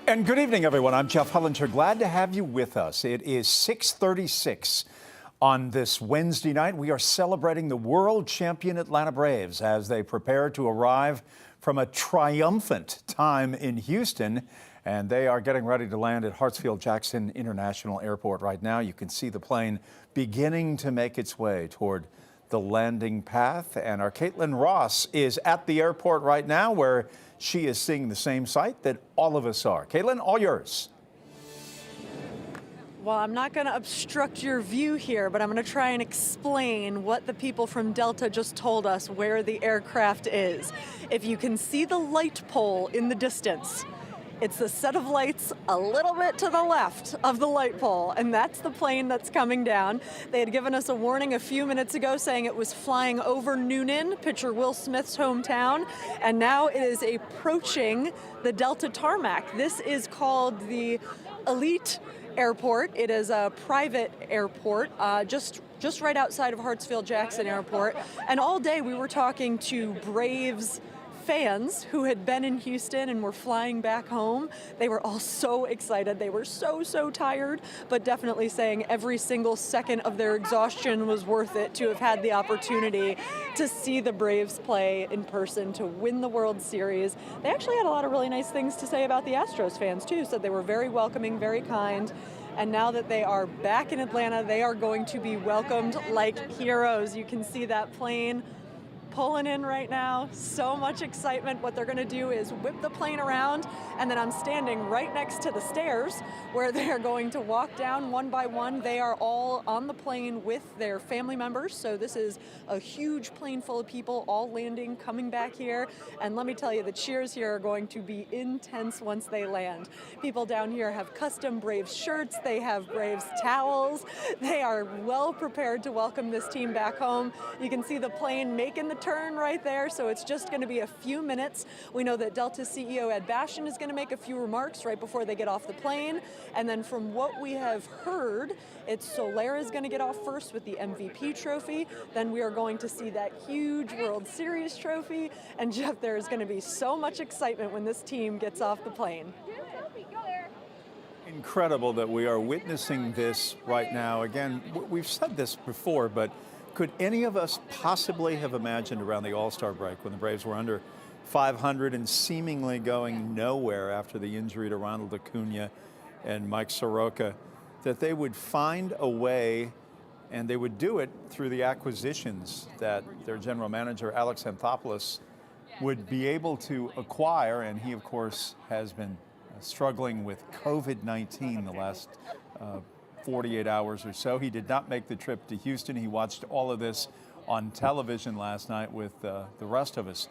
And good evening, everyone. I'm Jeff Hullinger. Glad to have you with us. It is 6:36 on this Wednesday night. We are celebrating the world champion Atlanta Braves as they prepare to arrive from a triumphant time in Houston. And they are getting ready to land at Hartsfield-Jackson International Airport right now. You can see the plane beginning to make its way toward the landing path. And our Caitlin Ross is at the airport right now, where she is seeing the same sight that all of us are. Caitlin, all yours. Well, I'm not going to obstruct your view here, but I'm going to try and explain what the people from Delta just told us where the aircraft is. If you can see the light pole in the distance, it's the set of lights a little bit to the left of the light pole, and that's the plane that's coming down. They had given us a warning a few minutes ago saying it was flying over Noonan, pitcher Will Smith's hometown, and now it is approaching the Delta tarmac. This is called the Elite Airport. It is a private airport, just right outside of Hartsfield-Jackson Airport, and all day we were talking to Braves fans who had been in Houston and were flying back home. They were all so excited. They were so tired, but definitely saying every single second of their exhaustion was worth it to have had the opportunity to see the Braves play in person, to win the World Series. They actually had a lot of really nice things to say about the Astros fans too, said they were very welcoming, very kind. And now that they are back in Atlanta, they are going to be welcomed like heroes. You can see that plane pulling in right now. So much excitement. What they're going to do is whip the plane around, and then I'm standing right next to the stairs where they are going to walk down one by one. They are all on the plane with their family members, so this is a huge plane full of people all landing, coming back here, and let me tell you, the cheers here are going to be intense once they land. People down here have custom Braves shirts, they have Braves towels, they are well prepared to welcome this team back home. You can see the plane making the turn right there, so it's just going to be a few minutes. We know that Delta CEO Ed Bastian is going to make a few remarks right before they get off the plane, and then from what we have heard, it's Soler is going to get off first with the MVP trophy, then we are going to see that huge World Series trophy, and Jeff, there is going to be so much excitement when this team gets off the plane. Incredible that we are witnessing this right now. Again, we've said this before, but could any of us possibly have imagined around the All-Star break, when the Braves were under 500 and seemingly going nowhere after the injury to Ronald Acuna and Mike Soroka, that they would find a way, and they would do it through the acquisitions that their general manager, Alex Anthopoulos, would be able to acquire? And he, of course, has been struggling with COVID-19 the last 48 hours or so. He did not make the trip to Houston. He watched all of this on television last night with the rest of us.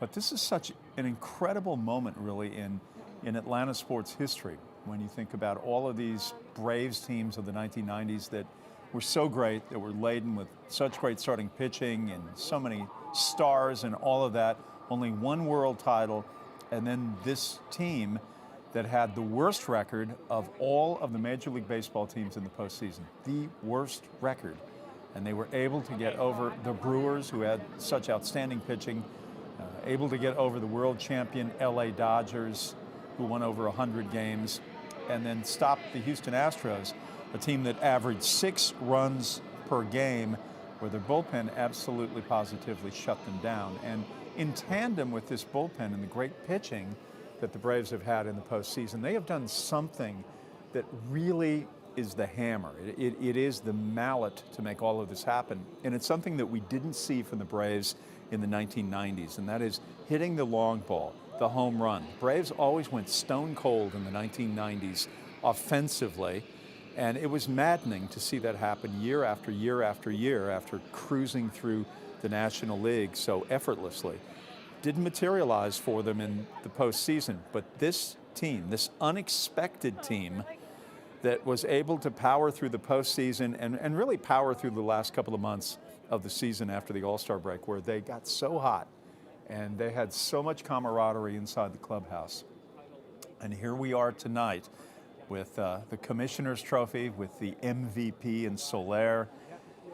But this is such an incredible moment, really, in Atlanta sports history, when you think about all of these Braves teams of the 1990s that were so great, that were laden with such great starting pitching and so many stars and all of that. Only one world title, and then this team that had the worst record of all of the Major League Baseball teams in the postseason, the worst record. And they were able to get over the Brewers, who had such outstanding pitching, able to get over the world champion LA Dodgers, who won over 100 games, and then stop the Houston Astros, a team that averaged 6 runs per game, where their bullpen absolutely positively shut them down. And in tandem with this bullpen and the great pitching that the Braves have had in the postseason, they have done something that really is the hammer. It is the mallet to make all of this happen. And it's something that we didn't see from the Braves in the 1990s, and that is hitting the long ball, the home run. Braves always went stone cold in the 1990s offensively, and it was maddening to see that happen year after year after year after cruising through the National League so effortlessly. Didn't materialize for them in the postseason, but this team, this unexpected team that was able to power through the postseason and really power through the last couple of months of the season after the All-Star break, where they got so hot and they had so much camaraderie inside the clubhouse. And here we are tonight with the Commissioner's Trophy, with the MVP in Soler,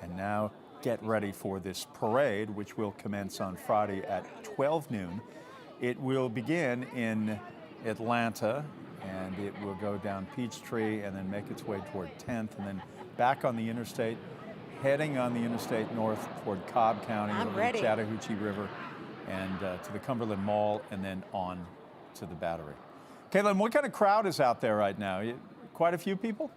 and now get ready for this parade, which will commence on Friday at 12 noon. It will begin in Atlanta, and it will go down Peachtree and then make its way toward 10th, and then back on the interstate, heading on the interstate north toward Cobb County, I'm over ready. the Chattahoochee River, and to the Cumberland Mall, and then on to the Battery. Caitlin, what kind of crowd is out there right now? Quite a few people?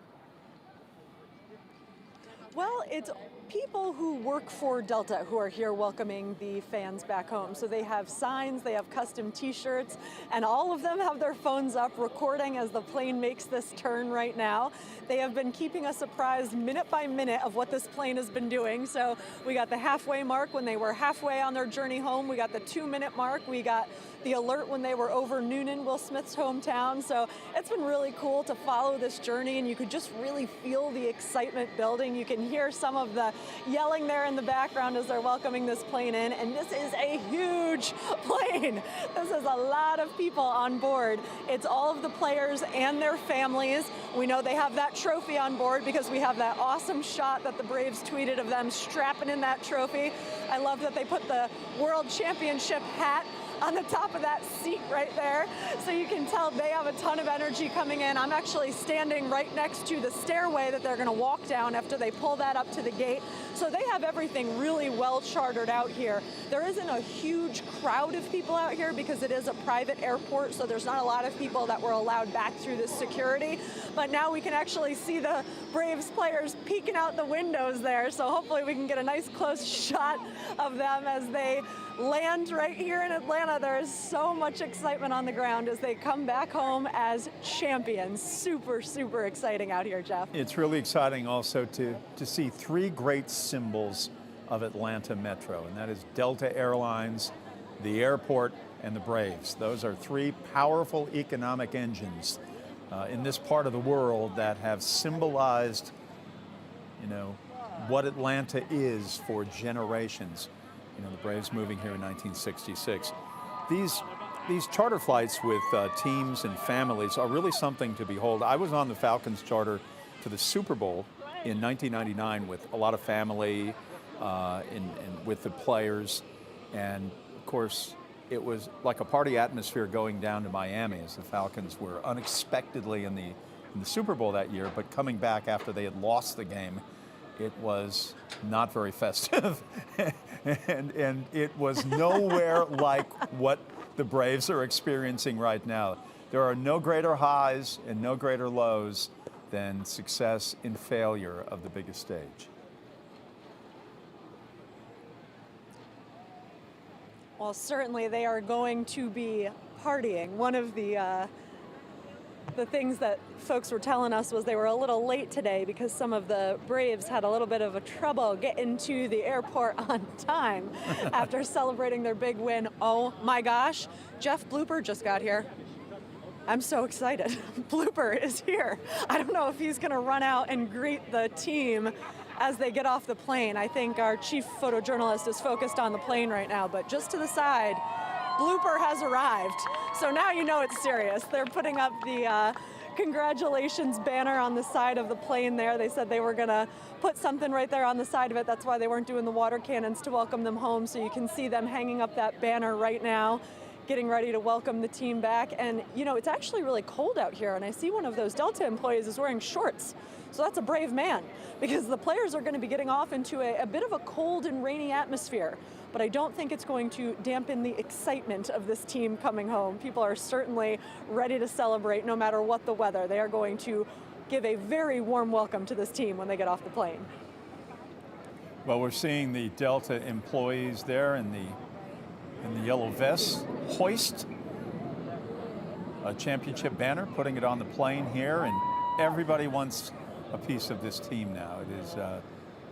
Well, it's people who work for Delta who are here welcoming the fans back home. So they have signs, they have custom t-shirts, and all of them have their phones up recording as the plane makes this turn right now. They have been keeping us apprised minute by minute of what this plane has been doing. So we got the halfway mark when they were halfway on their journey home. We got the 2-minute mark. We got the alert when they were over Noonan, Will Smith's hometown. So it's been really cool to follow this journey, and you could just really feel the excitement building. You can hear some of the yelling there in the background as they're welcoming this plane in, and this is a huge plane. This is a lot of people on board. It's all of the players and their families. We know they have that trophy on board because we have that awesome shot that the Braves tweeted of them strapping in that trophy. I love that they put the World Championship hat on the top of that seat right there. So you can tell they have a ton of energy coming in. I'm actually standing right next to the stairway that they're gonna walk down after they pull that up to the gate. So they have everything really well chartered out here. There isn't a huge crowd of people out here because it is a private airport, so there's not a lot of people that were allowed back through the security. But now we can actually see the Braves players peeking out the windows there. So hopefully we can get a nice close shot of them as they land right here in Atlanta. There is so much excitement on the ground as they come back home as champions. Super, super exciting out here, Jeff. It's really exciting also to see three great symbols of Atlanta Metro, and that is Delta Airlines, the airport, and the Braves. Those are three powerful economic engines in this part of the world that have symbolized, what Atlanta is for generations. The Braves moving here in 1966. These charter flights with teams and families are really something to behold. I was on the Falcons charter to the Super Bowl in 1999 with a lot of family and with the players. And of course, it was like a party atmosphere going down to Miami as the Falcons were unexpectedly in the Super Bowl that year, but coming back after they had lost the game, it was not very festive. and it was nowhere like what the Braves are experiencing right now. There are no greater highs and no greater lows than success and failure of the biggest stage. Well, certainly they are going to be partying. One of the things that folks were telling us was they were a little late today because some of the Braves had a little bit of a trouble getting to the airport on time after celebrating their big win. Oh my gosh, Jeff Blooper just got here. I'm so excited. Blooper is here. I don't know if he's gonna run out and greet the team as they get off the plane. I think our chief photojournalist is focused on the plane right now, but just to the side, Blooper has arrived. So now you know it's serious. They're putting up the congratulations banner on the side of the plane there. They said they were gonna put something right there on the side of it. That's why they weren't doing the water cannons to welcome them home. So you can see them hanging up that banner right now, getting ready to welcome the team back. And it's actually really cold out here. And I see one of those Delta employees is wearing shorts. So that's a brave man because the players are going to be getting off into a bit of a cold and rainy atmosphere. But I don't think it's going to dampen the excitement of this team coming home. People are certainly ready to celebrate no matter what the weather. They are going to give a very warm welcome to this team when they get off the plane. Well, we're seeing the Delta employees there in the yellow vests hoist a championship banner, putting it on the plane here, and everybody wants a piece of this team now. It is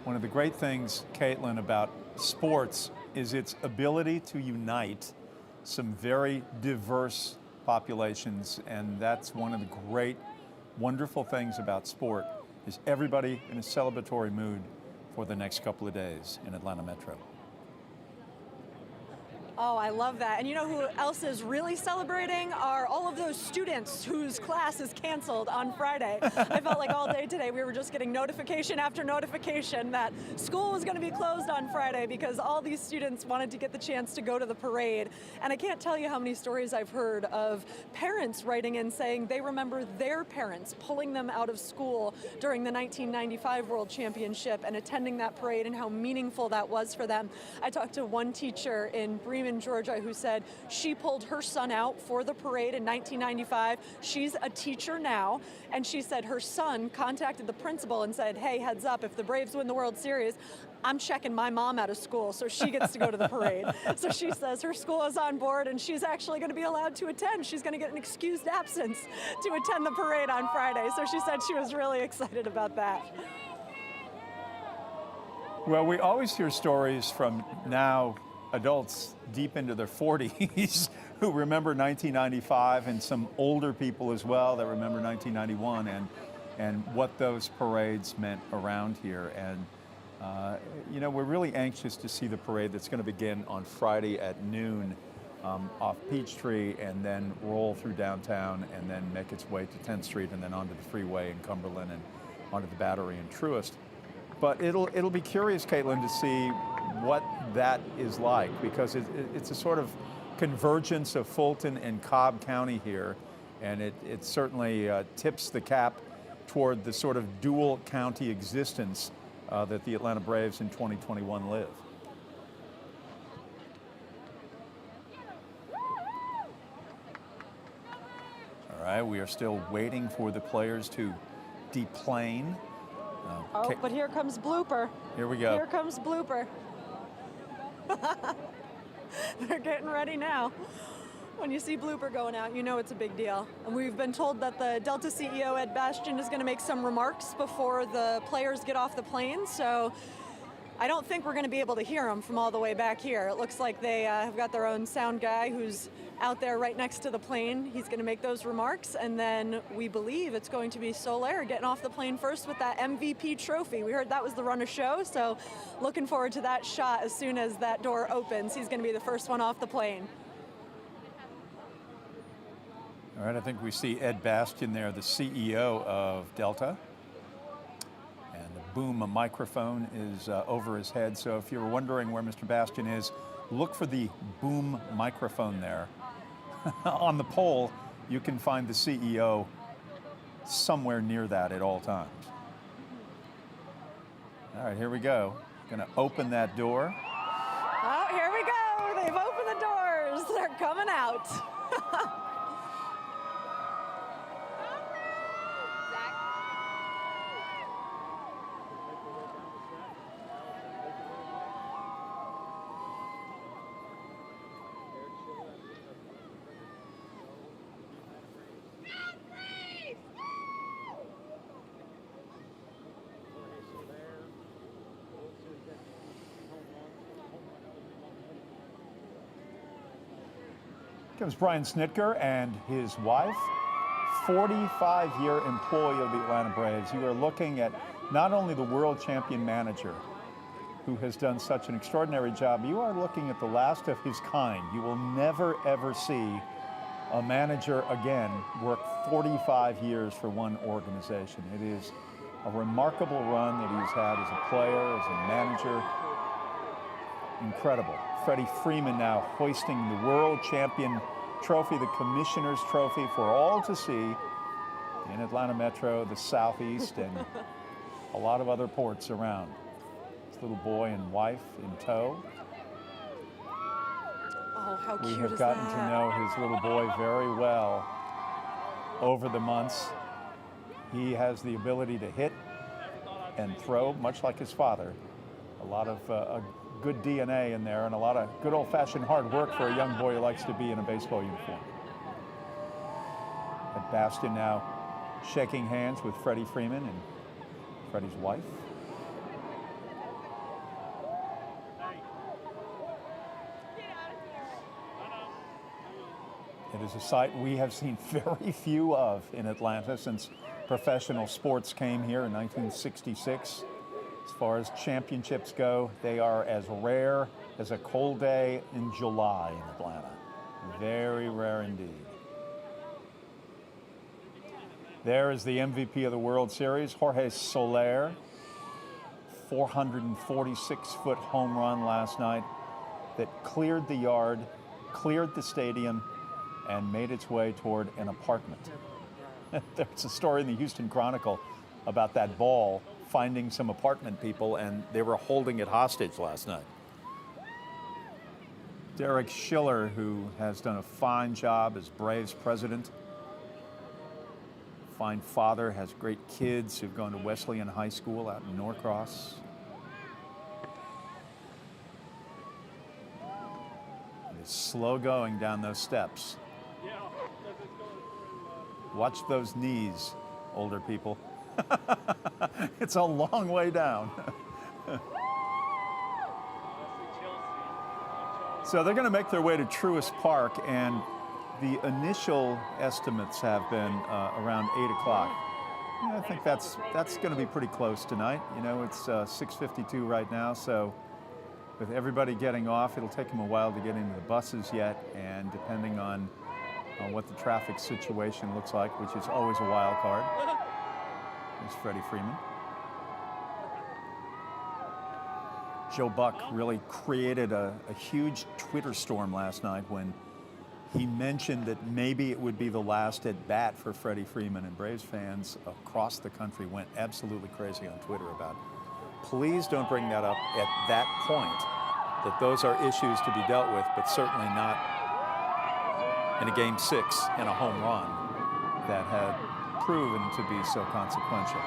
one of the great things, Caitlin, about sports is its ability to unite some very diverse populations, and that's one of the great, wonderful things about sport is everybody in a celebratory mood for the next couple of days in Atlanta Metro. Oh, I love that. And you know who else is really celebrating are all of those students whose class is canceled on Friday. I felt like all day today we were just getting notification after notification that school was going to be closed on Friday because all these students wanted to get the chance to go to the parade. And I can't tell you how many stories I've heard of parents writing in saying they remember their parents pulling them out of school during the 1995 World Championship and attending that parade and how meaningful that was for them. I talked to one teacher in Bremen, Georgia, who said she pulled her son out for the parade in 1995. She's a teacher now, and she said her son contacted the principal and said, hey, heads up, if the Braves win the World Series, I'm checking my mom out of school so she gets to go to the parade. So she says her school is on board and she's actually going to be allowed to attend. She's going to get an excused absence to attend the parade on Friday. So she said she was really excited about that. Well, we always hear stories from now adults deep into their 40s who remember 1995, and some older people as well that remember 1991 and what those parades meant around here. And you know, we're really anxious to see the parade that's going to begin on Friday at noon off Peachtree and then roll through downtown and then make its way to 10th Street and then onto the freeway in Cumberland and onto the Battery in Truist. But it'll be curious, Caitlin, to see what that is like, because it's a sort of convergence of Fulton and Cobb County here, and it certainly tips the cap toward the sort of dual county existence that the Atlanta Braves in 2021 live. All right, we are still waiting for the players to deplane. Oh, but here comes Blooper. Here we go. Here comes Blooper. They're getting ready now. When you see Blooper going out, you know it's a big deal. And we've been told that the Delta CEO, Ed Bastian, is going to make some remarks before the players get off the plane. So I don't think we're going to be able to hear them from all the way back here. It looks like they have got their own sound guy who's out there right next to the plane. He's going to make those remarks, and then we believe it's going to be Soler getting off the plane first with that MVP trophy. We heard that was the run of show, so looking forward to that shot as soon as that door opens. He's going to be the first one off the plane. All right, I think we see Ed Bastian there, the CEO of Delta. And the boom microphone is over his head. So if you're wondering where Mr. Bastian is, look for the boom microphone there. On the pole, you can find the CEO somewhere near that at all times. All right, here we go. Gonna open that door. Oh, here we go. They've opened the doors. They're coming out. Comes Brian Snitker and his wife, 45-year employee of the Atlanta Braves. You are looking at not only the world champion manager, who has done such an extraordinary job, you are looking at the last of his kind. You will never, ever see a manager again work 45 years for one organization. It is a remarkable run that he's had as a player, as a manager. Incredible. Freddie Freeman now hoisting the world champion trophy, the commissioner's trophy, for all to see in Atlanta Metro, the Southeast, and a lot of other ports around. His little boy and wife in tow. Oh, how cute is that? We have gotten to know his little boy very well over the months. He has the ability to hit and throw, much like his father. A lot of good DNA in there and a lot of good old-fashioned hard work for a young boy who likes to be in a baseball uniform. Ed Bastian now shaking hands with Freddie Freeman and Freddie's wife. It is a sight we have seen very few of in Atlanta since professional sports came here in 1966. As far as championships go, they are as rare as a cold day in July in Atlanta. Very rare indeed. There is the MVP of the World Series, Jorge Soler. 446-foot home run last night that cleared the yard, cleared the stadium, and made its way toward an apartment. There's a story in the Houston Chronicle about that ball finding some apartment people, and they were holding it hostage last night. Derek Schiller, who has done a fine job as Braves president, fine father, has great kids who've gone to Wesleyan High School out in Norcross. It is slow going down those steps. Watch those knees, older people. It's a long way down. So they're going to make their way to Truist Park, and the initial estimates have been around 8 o'clock. Yeah, I think that's going to be pretty close tonight. You know, it's 6:52 right now, so with everybody getting off, it'll take them a while to get into the buses yet, and depending on what the traffic situation looks like, which is always a wild card. There's Freddie Freeman. Joe Buck really created a huge Twitter storm last night when he mentioned that maybe it would be the last at bat for Freddie Freeman, and Braves fans across the country went absolutely crazy on Twitter about it. Please don't bring that up at that point, that those are issues to be dealt with, but certainly not in a Game 6 and a home run that had proven to be so consequential.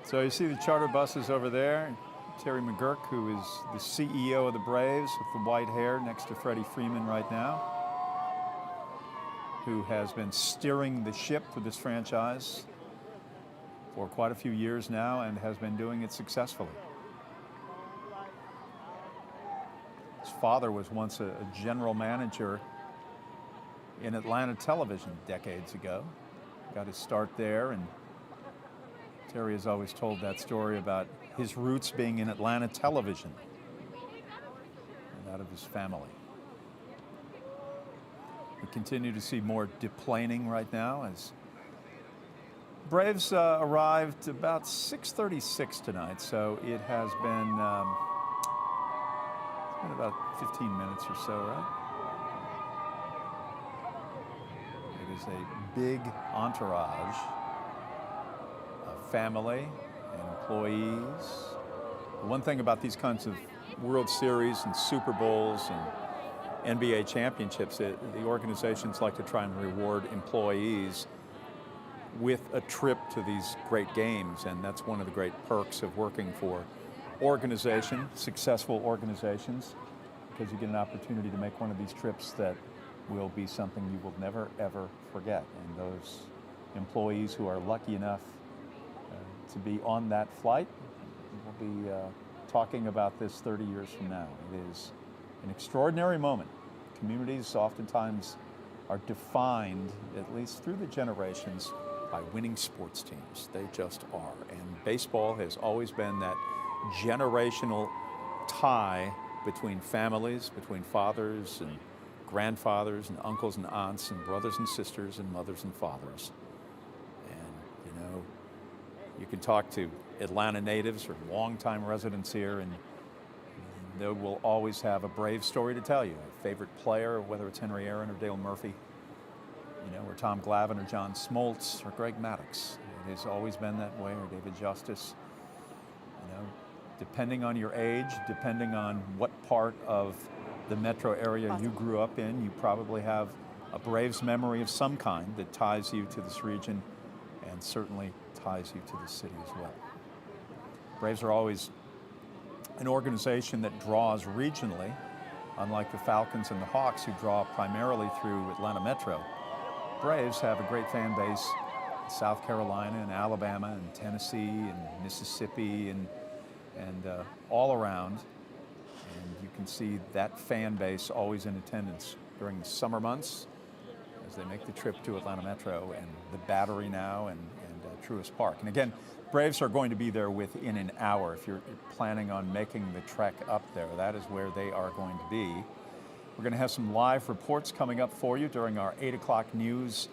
So you see the charter buses over there. Terry McGurk, who is the CEO of the Braves with the white hair next to Freddie Freeman right now, who has been steering the ship for this franchise for quite a few years now and has been doing it successfully. His father was once a general manager in Atlanta television decades ago. Got his start there, and Terry has always told that story about his roots being in Atlanta television and that of his family. We continue to see more deplaning right now as Braves arrived about 6:36 tonight, so it has been it's been about 15 minutes or so, right? It is a big entourage, family and employees. One thing about these kinds of World Series and Super Bowls and NBA championships, the organizations like to try and reward employees with a trip to these great games, and that's one of the great perks of working for successful organizations, because you get an opportunity to make one of these trips that will be something you will never, ever forget. And those employees who are lucky enough to be on that flight, we'll be talking about this 30 years from now. It is an extraordinary moment. Communities oftentimes are defined, at least through the generations, by winning sports teams. They just are. And baseball has always been that generational tie between families, between fathers and grandfathers and uncles and aunts and brothers and sisters and mothers and fathers. And, you know, you can talk to Atlanta natives or longtime residents here, and they will always have a Brave story to tell you. A favorite player, whether it's Henry Aaron or Dale Murphy, you know, or Tom Glavine or John Smoltz or Greg Maddux. It has always been that way, or David Justice. You know, depending on your age, depending on what part of the metro area you grew up in, you probably have a Braves memory of some kind that ties you to this region and certainly ties you to the city as well. Braves are always an organization that draws regionally, unlike the Falcons and the Hawks, who draw primarily through Atlanta Metro. Braves have a great fan base in South Carolina and Alabama and Tennessee and Mississippi and all around. And you can see that fan base always in attendance during the summer months as they make the trip to Atlanta Metro and the Battery now and Truist Park. And again, Braves are going to be there within an hour. If you're planning on making the trek up there, that is where they are going to be. We're going to have some live reports coming up for you during our 8 o'clock news,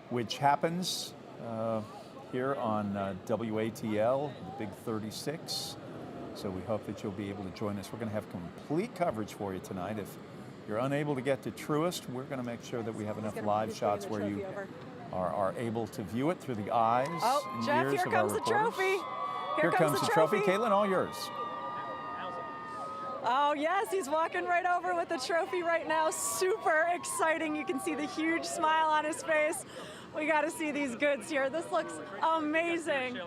which happens here on WATL, the Big 36. So we hope that you'll be able to join us. We're going to have complete coverage for you tonight. If you're unable to get to Truist, we're going to make sure that we have enough live shots where you are able to view it through the eyes and Jeff, ears here of our comes the reporters. trophy. Here comes the trophy. Caitlin, all yours. Oh yes, he's walking right over with the trophy right now. Super exciting. You can see the huge smile on his face. We got to see these goods here. This looks amazing.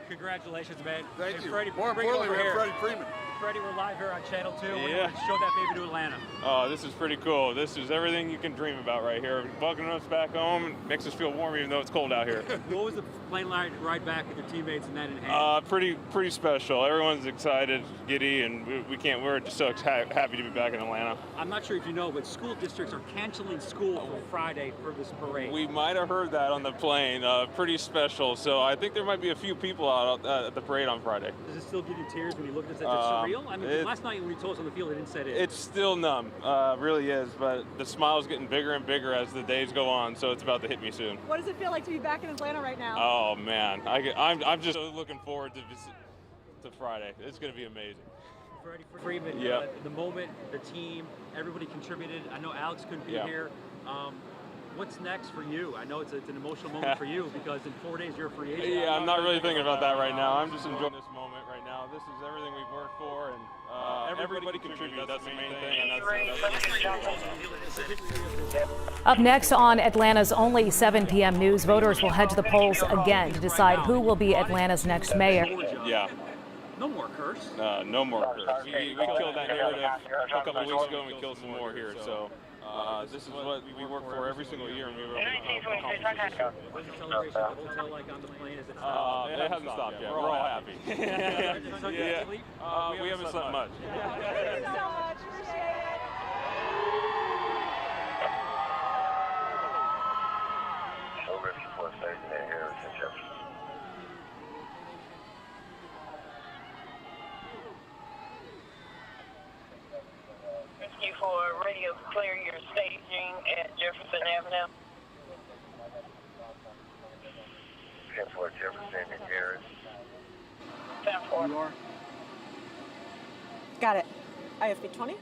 Congratulations, man. Thank you. Freddie, More importantly, we have Freddie Freeman. Freddie, we're live here on Channel 2. Yeah. We're going to show that baby to Atlanta. Oh, this is pretty cool. This is everything you can dream about right here. Welcoming us back home. It makes us feel warm even though it's cold out here. What was the plane ride back with your teammates and that in hand? Pretty special. Everyone's excited, giddy, and we're just so happy to be back in Atlanta. I'm not sure if you know, but school districts are canceling school for Friday for this parade. We might have heard that on the plane. Pretty special. So I think there might be a few people out at the parade on Friday. Does it still give you tears when you look at this? Is it surreal? I mean, last night when you told us on the field, it didn't say it. It's still numb, really is, but the smile's getting bigger and bigger as the days go on, so it's about to hit me soon. What does it feel like to be back in Atlanta right now? Oh man, I'm just so looking forward to Friday. It's going to be amazing. Freddie Freeman, Yep. The moment, the team, everybody contributed. I know Alex couldn't be here. What's next for you? I know it's an emotional moment for you because in 4 days you're a free agent. Yeah, I'm not really thinking about that right now. I'm just enjoying this moment right now. This is everything we've worked for, and everybody contributed. That's the main thing. Up next on Atlanta's only 7 p.m. news, voters will head to the polls again to decide who will be Atlanta's next mayor. Yeah. No more curse. No more curse. We killed that narrative a couple of weeks ago, and we killed some more here. So this is what we work for every single year, and we were able to accomplish this. What's the celebration at the hotel like on the plane? Is it It hasn't stopped yet. We're all happy. We haven't slept much. Thank you so much. Appreciate it. Rescue for radio clear your staging at Jefferson Avenue. 10-4 Jefferson and Harris. 10-4. Got it. IFB 20.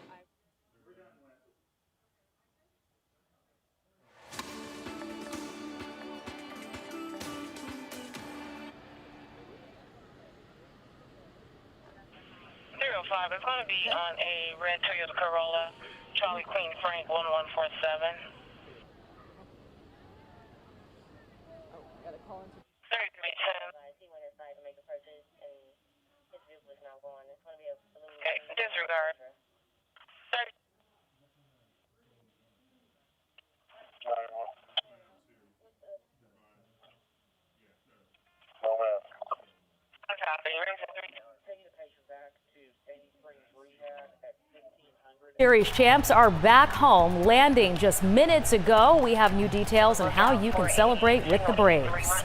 It's going to be on a red Toyota Corolla, Charlie Queen Frank 1147. 3310. Okay, disregard. 30. Series champs are back home, landing just minutes ago. We have new details on how you can celebrate with the Braves.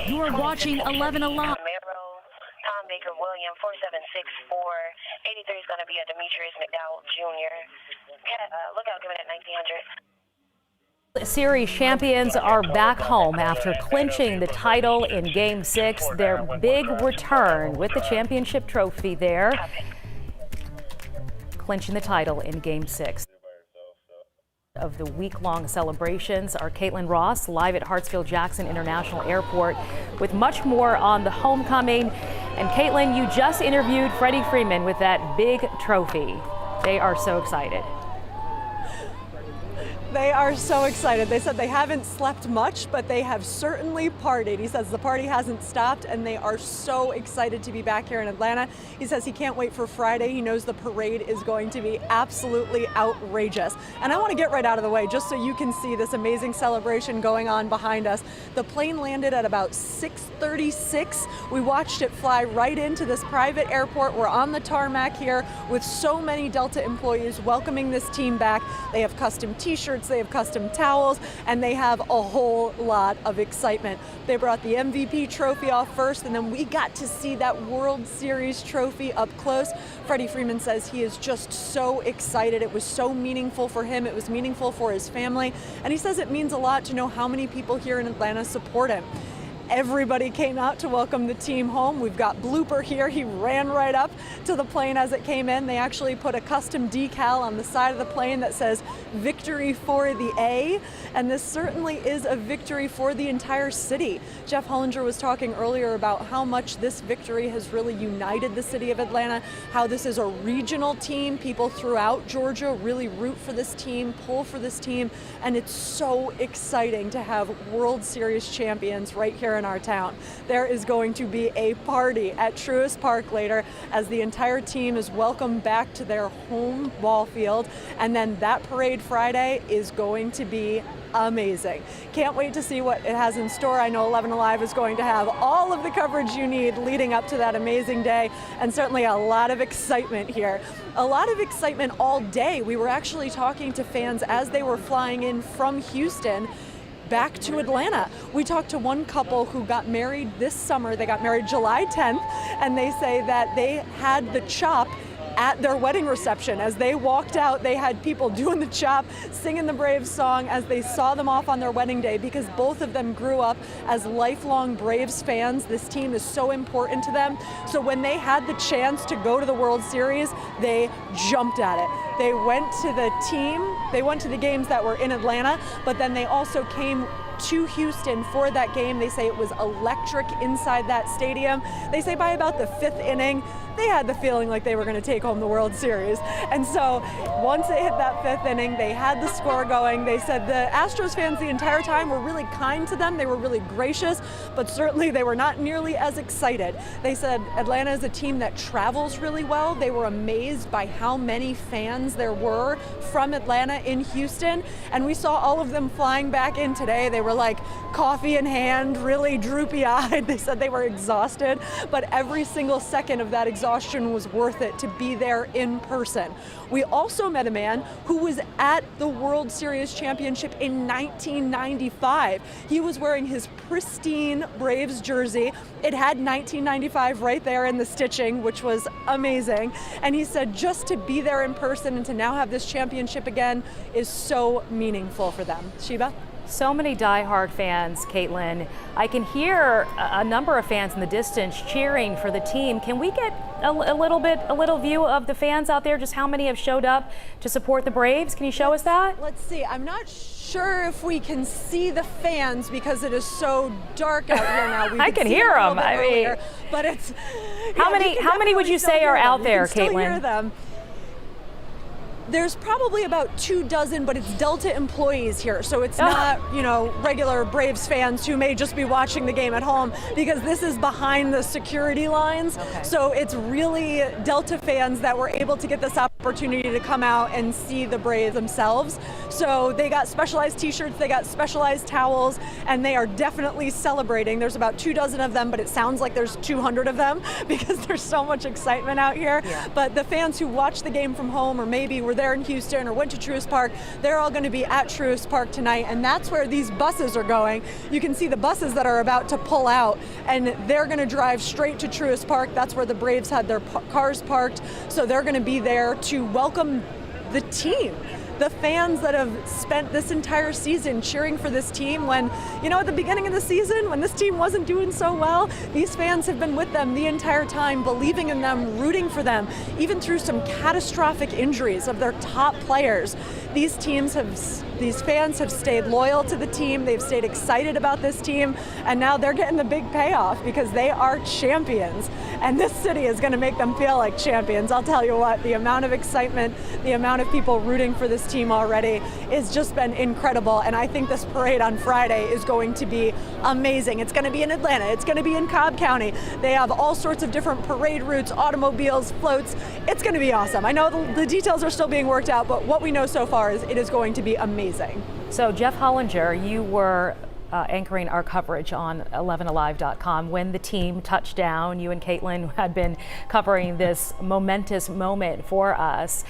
You are watching 11 Alive. Tom Baker William 4764. 83 is going to be a Demetrius McDowell Jr. Look out, give it at 1900. Series champions are back home after clinching the title in Game 6. Their big return with the championship trophy there, clinching the title in Game 6 of the week-long celebrations. Our Caitlin Ross live at Hartsfield-Jackson International Airport with much more on the homecoming. And Caitlin, you just interviewed Freddie Freeman with that big trophy. They are so excited. They are so excited. They said they haven't slept much, but they have certainly partied. He says the party hasn't stopped, and they are so excited to be back here in Atlanta. He says he can't wait for Friday. He knows the parade is going to be absolutely outrageous. And I want to get right out of the way just so you can see this amazing celebration going on behind us. The plane landed at about 6:36. We watched it fly right into this private airport. We're on the tarmac here with so many Delta employees welcoming this team back. They have custom t-shirts, they have custom towels, and they have a whole lot of excitement. They brought the MVP trophy off first, and then we got to see that World Series trophy up close. Freddie Freeman says he is just so excited. It was so meaningful for him. It was meaningful for his family. And he says it means a lot to know how many people here in Atlanta support him. Everybody came out to welcome the team home. We've got Blooper here. He ran right up to the plane as it came in. They actually put a custom decal on the side of the plane that says "Victory for the A," and this certainly is a victory for the entire city. Jeff Hollinger was talking earlier about how much this victory has really united the city of Atlanta, how this is a regional team. People throughout Georgia really root for this team, pull for this team, and it's so exciting to have World Series champions right here in our town. There is going to be a party at Truist Park later as the entire team is welcomed back to their home ball field, and then that parade Friday is going to be amazing. Can't wait to see what it has in store. I know 11 Alive is going to have all of the coverage you need leading up to that amazing day, and certainly a lot of excitement here. A lot of excitement all day. We were actually talking to fans as they were flying in from Houston back to Atlanta. We talked to one couple who got married this summer. They got married July 10th, and they say that they had the chop at their wedding reception. As they walked out, they had people doing the chop, singing the Braves song as they saw them off on their wedding day, because both of them grew up as lifelong Braves fans. This team is so important to them. So when they had the chance to go to the World Series, they jumped at it. They went to the team, they went to the games that were in Atlanta, but then they also came to Houston for that game. They say it was electric inside that stadium. They say by about the 5th inning, they had the feeling like they were going to take home the World Series. And so once it hit that 5th inning, they had the score going. They said the Astros fans the entire time were really kind to them. They were really gracious, but certainly they were not nearly as excited. They said Atlanta is a team that travels really well. They were amazed by how many fans there were from Atlanta in Houston. And we saw all of them flying back in today. They were like coffee in hand, really droopy-eyed. They said they were exhausted, but every single second of that exhaustion was worth it to be there in person. We also met a man who was at the World Series championship in 1995. He was wearing his pristine Braves jersey. It had 1995 right there in the stitching, which was amazing. And he said just to be there in person and to now have this championship again is so meaningful for them. Sheba? So many diehard fans, Caitlin. I can hear a number of fans in the distance cheering for the team. Can we get a little view of the fans out there, just how many have showed up to support the Braves? Can you show us that? Let's see. I'm not sure if we can see the fans because it is so dark out here now. We I can hear them. I mean, earlier, but it's how many would you say are out there, Caitlin? You can still hear them. There's probably about 24, but it's Delta employees here, so it's not, regular Braves fans who may just be watching the game at home, because this is behind the security lines. Okay. So it's really Delta fans that were able to get this opportunity to come out and see the Braves themselves. So they got specialized t-shirts, they got specialized towels, and they are definitely celebrating. There's about 24 of them, but it sounds like there's 200 of them because there's so much excitement out here. Yeah. But the fans who watched the game from home, or maybe were there in Houston or went to Truist Park, they're all going to be at Truist Park tonight, and that's where these buses are going. You can see the buses that are about to pull out, and they're going to drive straight to Truist Park. That's where the Braves had their cars parked, so they're going to be there to welcome the team. The fans that have spent this entire season cheering for this team when, at the beginning of the season, when this team wasn't doing so well, these fans have been with them the entire time, believing in them, rooting for them, even through some catastrophic injuries of their top players. These fans have stayed loyal to the team, they've stayed excited about this team, and now they're getting the big payoff because they are champions. and this city is going to make them feel like champions. I'll tell you what, the amount of excitement, the amount of people rooting for this team already has just been incredible, and I think this parade on Friday is going to be amazing. It's going to be in Atlanta, it's going to be in Cobb County. They have all sorts of different parade routes, automobiles, floats. It's going to be awesome. I know the details are still being worked out, but what we know so far is it is going to be amazing. So Jeff Hollinger, you were anchoring our coverage on 11alive.com when the team touched down. You and Caitlin had been covering this momentous moment for us.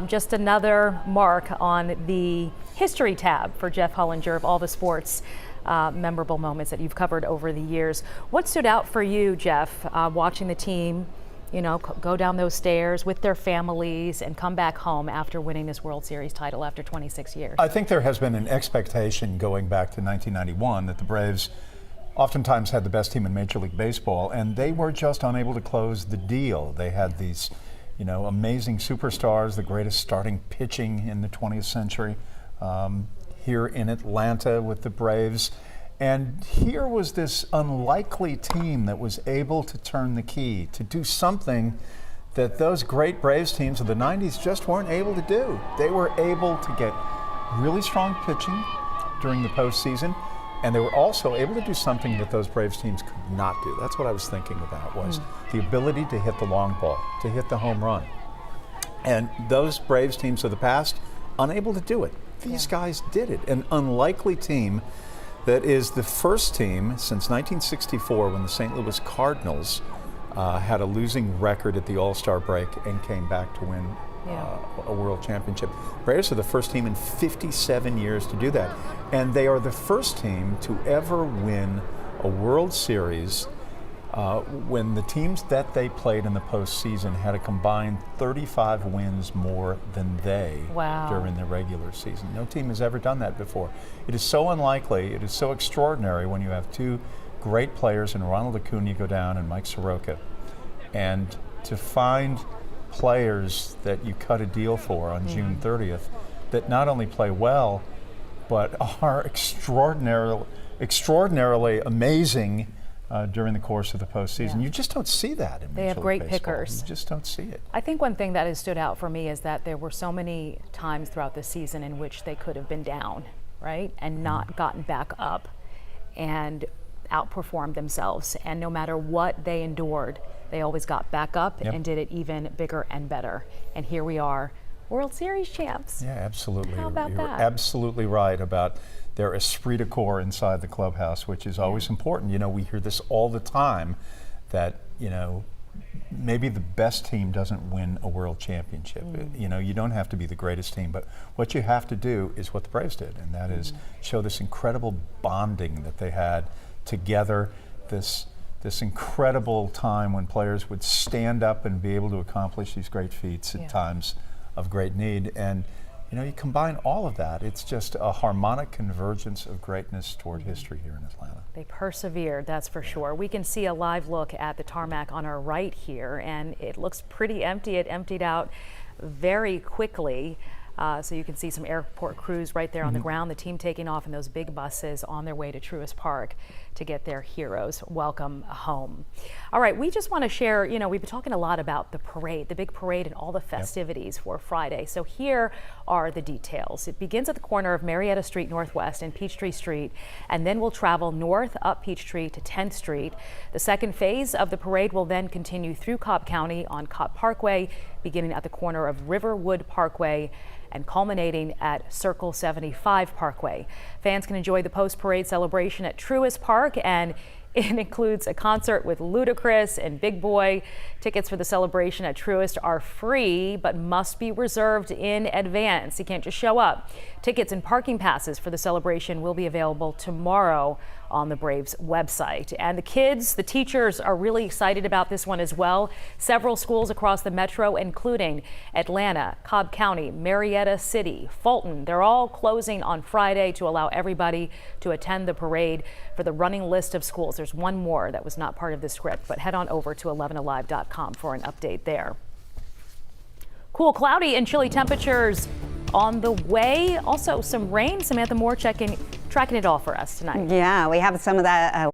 Just another mark on the history tab for Jeff Hollinger of all the sports memorable moments that you've covered over the years. What stood out for you, Jeff, watching the team, you know, go down those stairs with their families and come back home after winning this World Series title after 26 years? I think there has been an expectation going back to 1991 that the Braves oftentimes had the best team in Major League Baseball, and they were just unable to close the deal. They had these, you know, amazing superstars, the greatest starting pitching in the 20th century, here in Atlanta with the Braves. And here was this unlikely team that was able to turn the key, to do something that those great Braves teams of the 90s just weren't able to do. They were able to get really strong pitching during the postseason, and they were also able to do something that those Braves teams could not do. That's what I was thinking about, was the ability to hit the long ball, to hit the home run. And those Braves teams of the past, unable to do it. These guys did it. An unlikely team that is the first team since 1964 when the St. Louis Cardinals had a losing record at the All-Star break and came back to win a world championship. Braves are the first team in 57 years to do that. And they are the first team to ever win a World Series when the teams that they played in the postseason had a combined 35 wins more than they during the regular season. No team has ever done that before. It is so unlikely, it is so extraordinary when you have two great players in Ronald Acuna go down and Mike Soroka. And to find players that you cut a deal for on June 30th that not only play well, but are extraordinarily amazing during the course of the postseason. You just don't see that in Major League Baseball. They have great pickers. You just don't see it. I think one thing that has stood out for me is that there were so many times throughout the season in which they could have been down, right, and not gotten back up and outperformed themselves. And no matter what they endured, they always got back up and did it even bigger and better. And here we are, World Series champs. Yeah, absolutely. How about You're that? absolutely right about their esprit de corps inside the clubhouse, which is always important. You know, we hear this all the time that, you know, maybe the best team doesn't win a world championship. You know, you don't have to be the greatest team, but what you have to do is what the Braves did, and that is show this incredible bonding that they had together, this incredible time when players would stand up and be able to accomplish these great feats at times of great need. And you know, you combine all of that, it's just a harmonic convergence of greatness toward history here in Atlanta. They persevered, that's for sure. We can see a live look at the tarmac on our right here, and it looks pretty empty. It emptied out very quickly. So you can see some airport crews right there on the ground, the team taking off in those big buses on their way to Truist Park to get their heroes welcome home. All right, we just want to share, you know, we've been talking a lot about the parade, the big parade and all the festivities for Friday. So here are the details. It begins at the corner of Marietta Street Northwest and Peachtree Street, and then we'll travel north up Peachtree to 10th Street. The second phase of the parade will then continue through Cobb County on Cobb Parkway, beginning at the corner of Riverwood Parkway and culminating at Circle 75 Parkway. Fans can enjoy the post-parade celebration at Truist Park, and it includes a concert with Ludacris and Big Boy. Tickets for the celebration at Truist are free, but must be reserved in advance. You can't just show up. Tickets and parking passes for the celebration will be available tomorrow on the Braves website. And the kids, the teachers are really excited about this one as well. Several schools across the metro, including Atlanta, Cobb County, Marietta City, Fulton, they're all closing on Friday to allow everybody to attend the parade. For the running list of schools, there's one more that was not part of the script, but head on over to 11alive.com for an update there. Cool, cloudy and chilly temperatures on the way. Also some rain. Samantha Moore tracking it all for us tonight. Yeah, we have some of that